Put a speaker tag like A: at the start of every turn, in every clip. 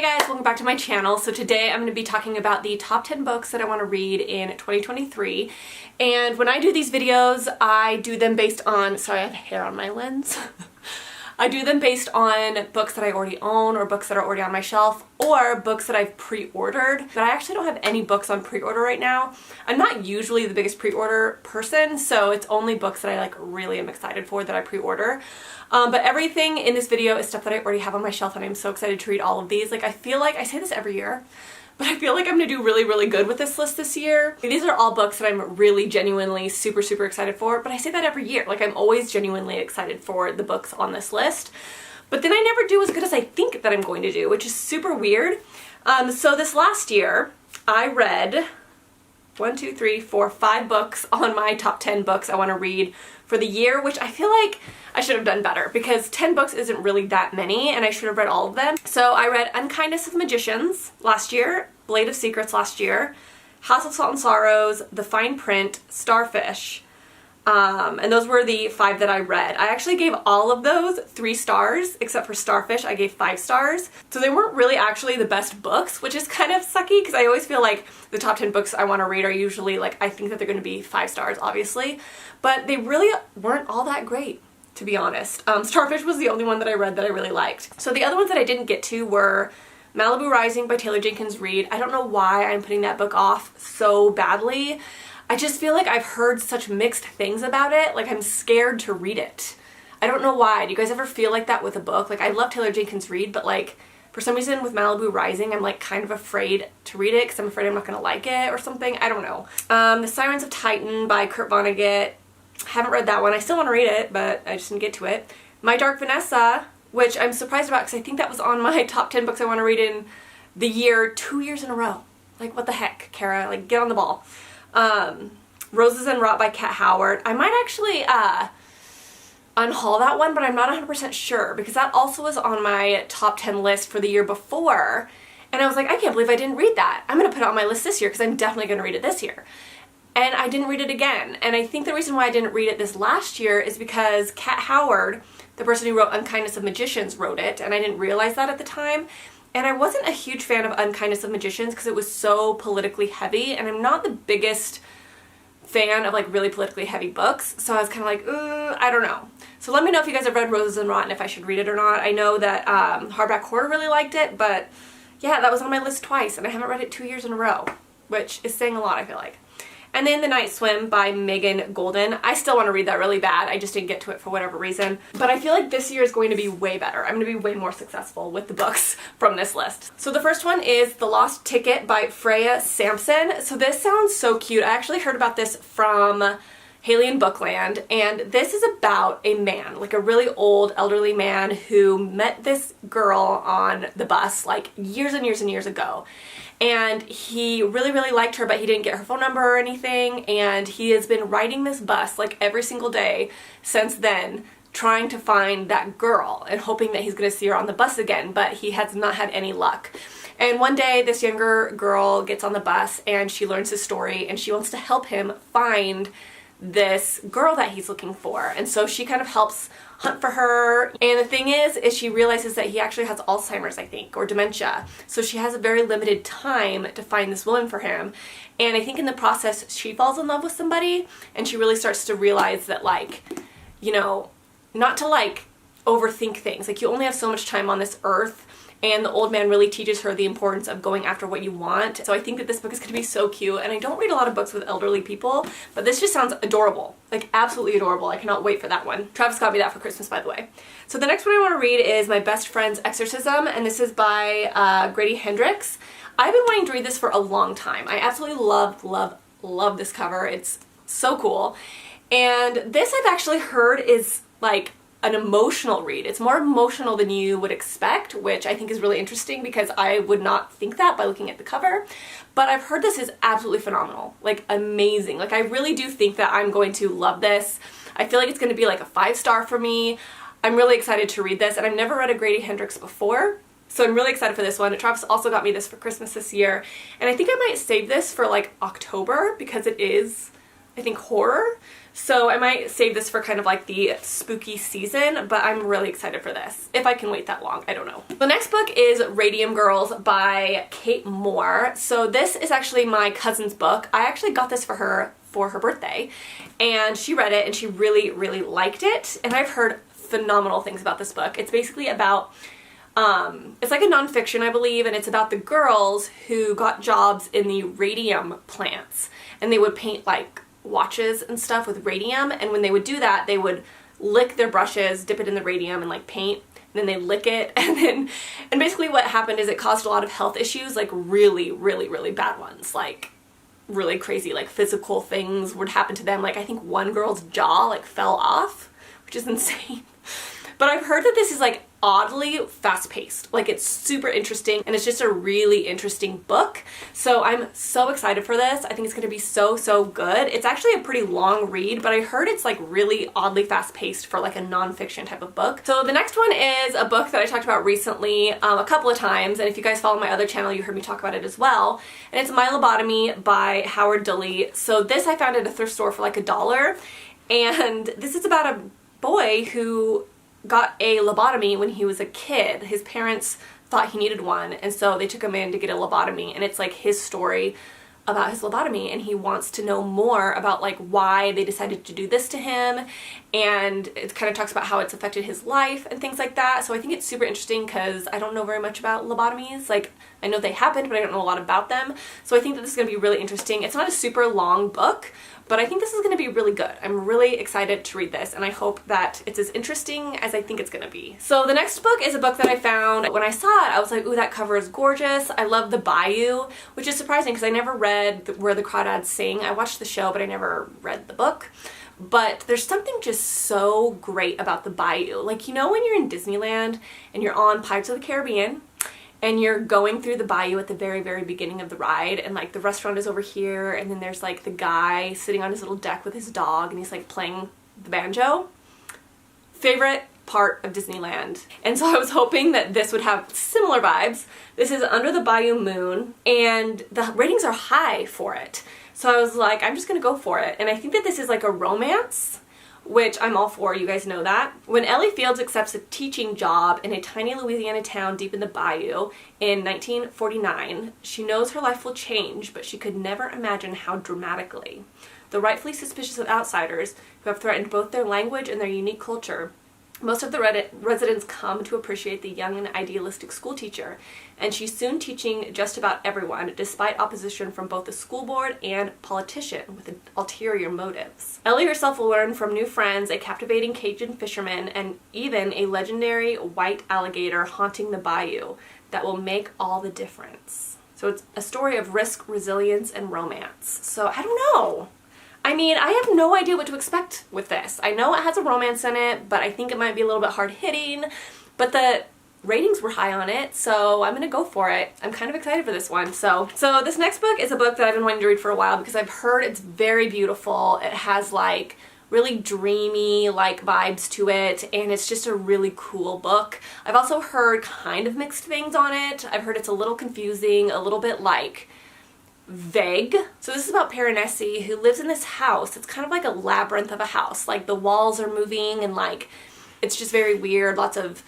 A: guys, welcome back to my channel. So today I'm going to be talking about the top 10 books that I want to read in 2023. And when I do these videos, I do them based on, sorry I have hair on my lens. I do them based on books that I already own or books that are already on my shelf or books that I've pre-ordered. But I actually don't have any books on pre-order right now. I'm not usually the biggest pre-order person, so it's only books that I really am excited for that I pre-order. But everything in this video is stuff that I already have on my shelf and I'm so excited to read all of these. I feel like, I say this every year, but I feel like I'm gonna do really, really good with this list this year. These are all books that I'm really genuinely super, super excited for, but I say that every year. I'm always genuinely excited for the books on this list. But then I never do as good as I think that I'm going to do, which is super weird. So this last year, I read 5 books on my top 10 books I want to read for the year, which I feel like I should have done better because 10 books isn't really that many and I should have read all of them. So I read Unkindness of Magicians last year, Blade of Secrets last year, House of Salt and Sorrows, The Fine Print, Starfish, and those were the 5 that I read. I actually gave all of those 3 stars, except for Starfish, I gave 5 stars. So they weren't really actually the best books, which is kind of sucky because I always feel like the top 10 books I want to read are usually I think that they're going to be 5 stars, obviously. But they really weren't all that great, to be honest. Starfish was the only one that I read that I really liked. So the other ones that I didn't get to were Malibu Rising by Taylor Jenkins Reid. I don't know why I'm putting that book off so badly. I just feel like I've heard such mixed things about it. I'm scared to read it. I don't know why. Do you guys ever feel like that with a book? I love Taylor Jenkins Reid, but for some reason with Malibu Rising, I'm kind of afraid to read it because I'm afraid I'm not going to like it or something. I don't know. The Sirens of Titan by Kurt Vonnegut. Haven't read that one. I still want to read it, but I just didn't get to it. My Dark Vanessa, which I'm surprised about because I think that was on my top 10 books I want to read in the year 2 years in a row. What the heck, Kara? Get on the ball. Roses and Rot by Kat Howard. I might actually unhaul that one, but I'm not 100% sure because that also was on my top 10 list for the year before. And I was like, I can't believe I didn't read that. I'm going to put it on my list this year because I'm definitely going to read it this year. And I didn't read it again. And I think the reason why I didn't read it this last year is because Kat Howard, the person who wrote Unkindness of Magicians, wrote it, and I didn't realize that at the time. And I wasn't a huge fan of Unkindness of Magicians because it was so politically heavy, and I'm not the biggest fan of really politically heavy books, so I was kind of I don't know. So let me know if you guys have read Roses and Rot and if I should read it or not. I know that Hardback Horror really liked it, but yeah, that was on my list twice, and I haven't read it 2 years in a row, which is saying a lot, I feel like. And then The Night Swim by Megan Golden. I still want to read that really bad. I just didn't get to it for whatever reason. But I feel like this year is going to be way better. I'm going to be way more successful with the books from this list. So the first one is The Lost Ticket by Freya Sampson. So this sounds so cute. I actually heard about this from Haley in Bookland, and this is about a man, a really old elderly man who met this girl on the bus years and years and years ago. And he really, really liked her, but he didn't get her phone number or anything, and he has been riding this bus every single day since then, trying to find that girl and hoping that he's going to see her on the bus again, but he has not had any luck. And one day this younger girl gets on the bus and she learns his story and she wants to help him find this girl that he's looking for, and so she kind of helps hunt for her. And the thing is she realizes that he actually has Alzheimer's, I think, or dementia, so she has a very limited time to find this woman for him. And I think in the process she falls in love with somebody, and she really starts to realize that not to overthink things. You only have so much time on this earth, and the old man really teaches her the importance of going after what you want. So I think that this book is going to be so cute, and I don't read a lot of books with elderly people, but this just sounds adorable. Absolutely adorable. I cannot wait for that one. Travis got me that for Christmas, by the way. So the next one I want to read is My Best Friend's Exorcism, and this is by Grady Hendrix. I've been wanting to read this for a long time. I absolutely love, love, love this cover. It's so cool. And this I've actually heard is an emotional read. It's more emotional than you would expect, which I think is really interesting because I would not think that by looking at the cover. But I've heard this is absolutely phenomenal, amazing. I really do think that I'm going to love this. I feel like it's going to be a 5-star for me. I'm really excited to read this, and I've never read a Grady Hendrix before, so I'm really excited for this one. Travis also got me this for Christmas this year, and I think I might save this for October because it is I think, horror. So I might save this for kind of like the spooky season, but I'm really excited for this. If I can wait that long, I don't know. The next book is Radium Girls by Kate Moore. So this is actually my cousin's book. I actually got this for her birthday, and she read it and she really, really liked it. And I've heard phenomenal things about this book. It's basically about, it's like a nonfiction, I believe, and it's about the girls who got jobs in the radium plants, and they would paint like watches and stuff with radium, and when they would do that, they would lick their brushes, dip it in the radium and like paint, and then they lick it, and basically what happened is it caused a lot of health issues, like really, really, really bad ones, like really crazy, like physical things would happen to them. Like I think one girl's jaw like fell off, which is insane. But I've heard that this is like oddly fast-paced. Like it's super interesting, and it's just a really interesting book. So I'm so excited for this. I think it's gonna be so, so good. It's actually a pretty long read, but I heard it's like really oddly fast-paced for like a nonfiction type of book. So the next one is a book that I talked about recently a couple of times, and if you guys follow my other channel, you heard me talk about it as well. And it's My Lobotomy by Howard Dully. So this I found at a thrift store for like $1, and this is about a boy who got a lobotomy when he was a kid. His parents thought he needed one, and so they took him in to get a lobotomy, and it's like his story about his lobotomy, and he wants to know more about like why they decided to do this to him, and it kind of talks about how it's affected his life and things like that. So I think it's super interesting because I don't know very much about lobotomies. Like I know they happened, but I don't know a lot about them. So I think that this is going to be really interesting. It's not a super long book, but I think this is going to be really good. I'm really excited to read this, and I hope that it's as interesting as I think it's going to be. So the next book is a book that I found. When I saw it, I was like, ooh, that cover is gorgeous. I love the Bayou, which is surprising because I never read Where the Crawdads Sing. I watched the show, but I never read the book. But there's something just so great about the Bayou. Like, you know when you're in Disneyland and you're on Pirates of the Caribbean, and you're going through the bayou at the very, very beginning of the ride, and like the restaurant is over here, and then there's like the guy sitting on his little deck with his dog, and he's like playing the banjo. Favorite part of Disneyland. And so I was hoping that this would have similar vibes. This is Under the Bayou Moon, and the ratings are high for it. So I was like, I'm just gonna go for it. And I think that this is like a romance, which I'm all for, you guys know that. When Ellie Fields accepts a teaching job in a tiny Louisiana town deep in the bayou in 1949, she knows her life will change, but she could never imagine how dramatically. Though rightfully suspicious of outsiders who have threatened both their language and their unique culture, most of the residents come to appreciate the young and idealistic schoolteacher, and she's soon teaching just about everyone, despite opposition from both the school board and politician with ulterior motives. Ellie herself will learn from new friends, a captivating Cajun fisherman, and even a legendary white alligator haunting the bayou that will make all the difference. So it's a story of risk, resilience, and romance. So I don't know. I mean, I have no idea what to expect with this. I know it has a romance in it, but I think it might be a little bit hard-hitting, but the ratings were high on it, so I'm gonna go for it. I'm kind of excited for this one. So this next book is a book that I've been wanting to read for a while because I've heard it's very beautiful. It has like really dreamy like vibes to it, and it's just a really cool book. I've also heard kind of mixed things on it. I've heard it's a little confusing, a little bit like vague. So this is about Piranesi, who lives in this house. It's kind of like a labyrinth of a house. Like the walls are moving, and like it's just very weird. Lots of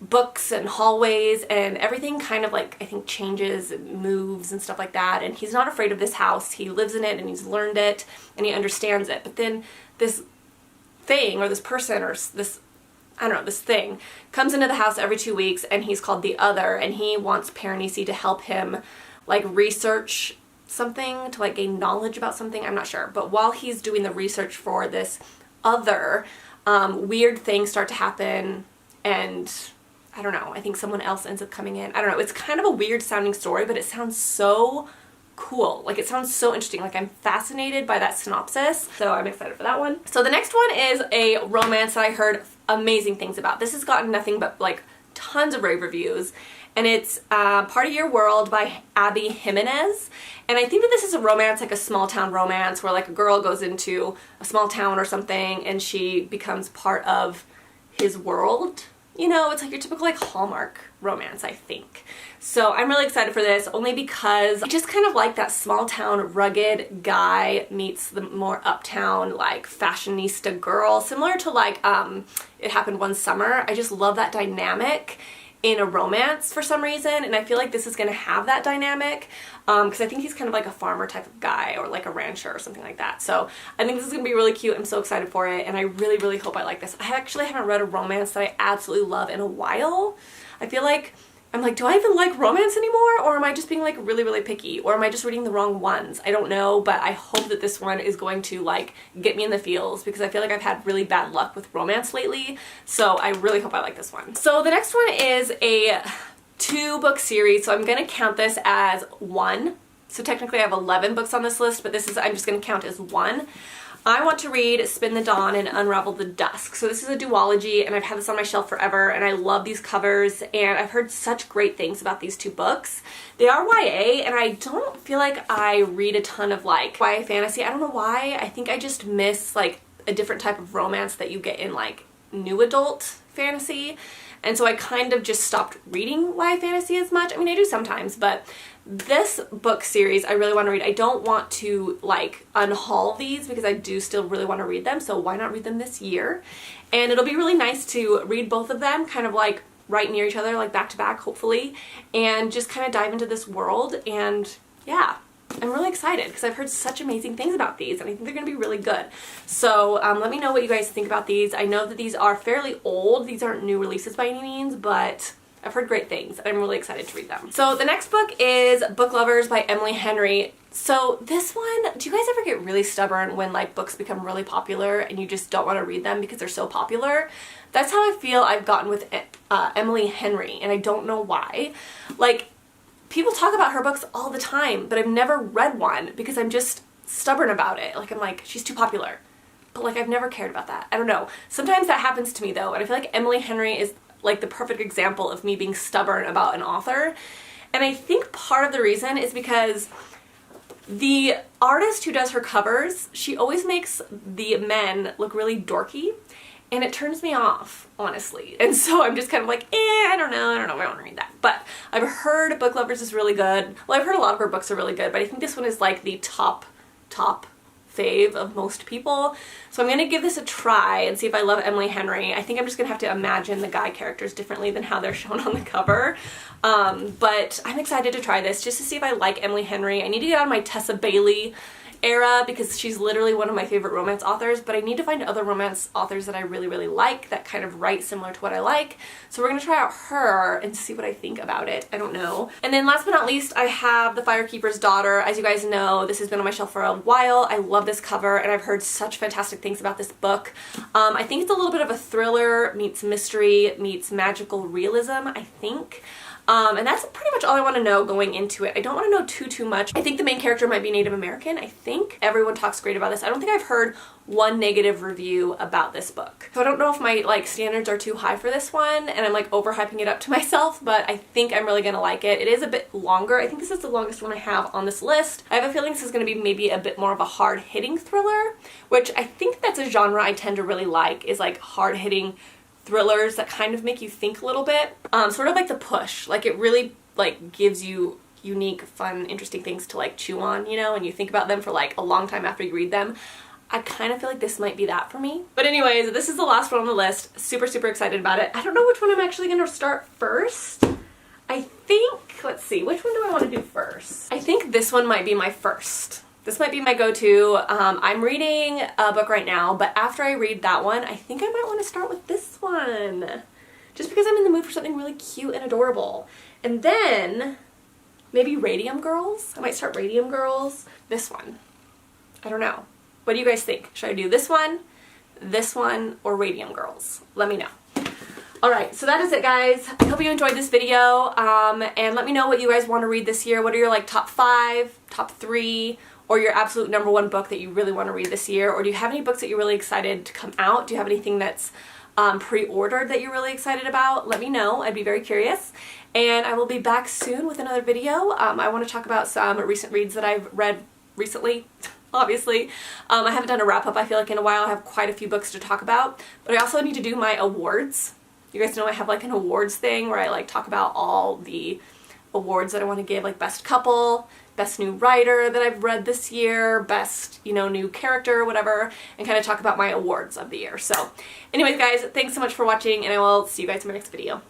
A: books and hallways, and everything kind of like I think changes and moves and stuff like that. And he's not afraid of this house. He lives in it, and he's learned it, and he understands it. But then this thing or this person or this, I don't know, this thing comes into the house every 2 weeks, and he's called the Other, and he wants Piranesi to help him like research something, to like gain knowledge about something. I'm not sure. But while he's doing the research for this other, weird things start to happen, and I don't know, I think someone else ends up coming in. I don't know. It's kind of a weird sounding story, but it sounds so cool. Like it sounds so interesting. Like I'm fascinated by that synopsis. So I'm excited for that one. So the next one is a romance that I heard amazing things about. This has gotten nothing but like tons of rave reviews. And it's Part of Your World by Abby Jimenez. And I think that this is a romance, like a small town romance, where like a girl goes into a small town or something and she becomes part of his world, you know, it's like your typical like Hallmark romance, I think. So I'm really excited for this, only because I just kind of like that small town rugged guy meets the more uptown like fashionista girl, similar to like It Happened One Summer. I just love that dynamic in a romance for some reason, and I feel like this is going to have that dynamic because I think he's kind of like a farmer type of guy, or like a rancher or something like that. So I think this is going to be really cute. I'm so excited for it, and I really, really hope I like this. I actually haven't read a romance that I absolutely love in a while. I feel like I'm like, do I even like romance anymore, or am I just being like really, really picky, or am I just reading the wrong ones? I don't know, but I hope that this one is going to like get me in the feels, because I feel like I've had really bad luck with romance lately, so I really hope I like this one. So the next one is a 2-book series, so I'm going to count this as 1. So technically I have 11 books on this list, but this is, I'm just going to count as 1. I want to read Spin the Dawn and Unravel the Dusk. So this is a duology, and I've had this on my shelf forever, and I love these covers, and I've heard such great things about these 2 books. They are YA, and I don't feel like I read a ton of like YA fantasy. I don't know why. I think I just miss like a different type of romance that you get in like new adult fantasy. And so I kind of just stopped reading YA fantasy as much. I mean, I do sometimes, but this book series I really want to read. I don't want to like unhaul these because I do still really want to read them, so why not read them this year? And it'll be really nice to read both of them kind of like right near each other, like back to back hopefully, and just kind of dive into this world. And yeah, I'm really excited because I've heard such amazing things about these, and I think they're going to be really good. So let me know what you guys think about these. I know that these are fairly old. These aren't new releases by any means, but I've heard great things, and I'm really excited to read them. So the next book is Book Lovers by Emily Henry. So this one, do you guys ever get really stubborn when like books become really popular and you just don't want to read them because they're so popular? That's how I feel I've gotten with Emily Henry, and I don't know why. Like, people talk about her books all the time, but I've never read one because I'm just stubborn about it. Like, I'm like, she's too popular. But like, I've never cared about that. I don't know. Sometimes that happens to me though, and I feel like Emily Henry is like the perfect example of me being stubborn about an author. And I think part of the reason is because the artist who does her covers, she always makes the men look really dorky, and it turns me off, honestly. And so I'm just kind of like, I don't know if I want to read that. But I've heard Book Lovers is really good. Well, I've heard a lot of her books are really good, but I think this one is like the top fave of most people. So I'm going to give this a try and see if I love Emily Henry. I think I'm just going to have to imagine the guy characters differently than how they're shown on the cover. But I'm excited to try this just to see if I like Emily Henry. I need to get out of my Tessa Bailey era because she's literally one of my favorite romance authors, but I need to find other romance authors that I really, really like that kind of write similar to what I like. So we're going to try out her and see what I think about it. I don't know. And then last but not least, I have The Firekeeper's Daughter. As you guys know, this has been on my shelf for a while. I love this cover, and I've heard such fantastic things about this book. I think it's a little bit of a thriller meets mystery meets magical realism, I think. And that's pretty much all I want to know going into it. I don't want to know too much. I think the main character might be Native American. I think everyone talks great about this. I don't think I've heard one negative review about this book. So I don't know if my like standards are too high for this one and I'm like overhyping it up to myself, but I think I'm really gonna like it. It is a bit longer. I think this is the longest one I have on this list. I have a feeling this is gonna be maybe a bit more of a hard-hitting thriller, which I think that's a genre I tend to really like, is like hard-hitting thrillers that kind of make you think a little bit. Sort of like The Push. Like, it really like gives you unique, fun, interesting things to like chew on, you know, and you think about them for like a long time after you read them. I kind of feel like this might be that for me. But anyways, this is the last one on the list. Super, super excited about it. I don't know which one I'm actually going to start first. I think, let's see, which one do I want to do first? I think this one might be my first. This might be my go-to. I'm reading a book right now, but after I read that one, I think I might want to start with this one. Just because I'm in the mood for something really cute and adorable. And then maybe Radium Girls? I might start Radium Girls. This one. I don't know. What do you guys think? Should I do this one, or Radium Girls? Let me know. Alright, so that is it, guys. I hope you enjoyed this video, and let me know what you guys want to read this year. What are your like top 5, top 3, or your absolute #1 book that you really want to read this year? Or do you have any books that you're really excited to come out? Do you have anything that's pre-ordered that you're really excited about? Let me know. I'd be very curious. And I will be back soon with another video. I want to talk about some recent reads that I've read recently. Obviously. I haven't done a wrap-up, I feel like, in a while. I have quite a few books to talk about. But I also need to do my awards You guys know I have like an awards thing where I like talk about all the awards that I want to give, like best couple, best new writer that I've read this year, best, you know, new character, whatever, and kind of talk about my awards of the year. So anyways, guys, thanks so much for watching, and I will see you guys in my next video.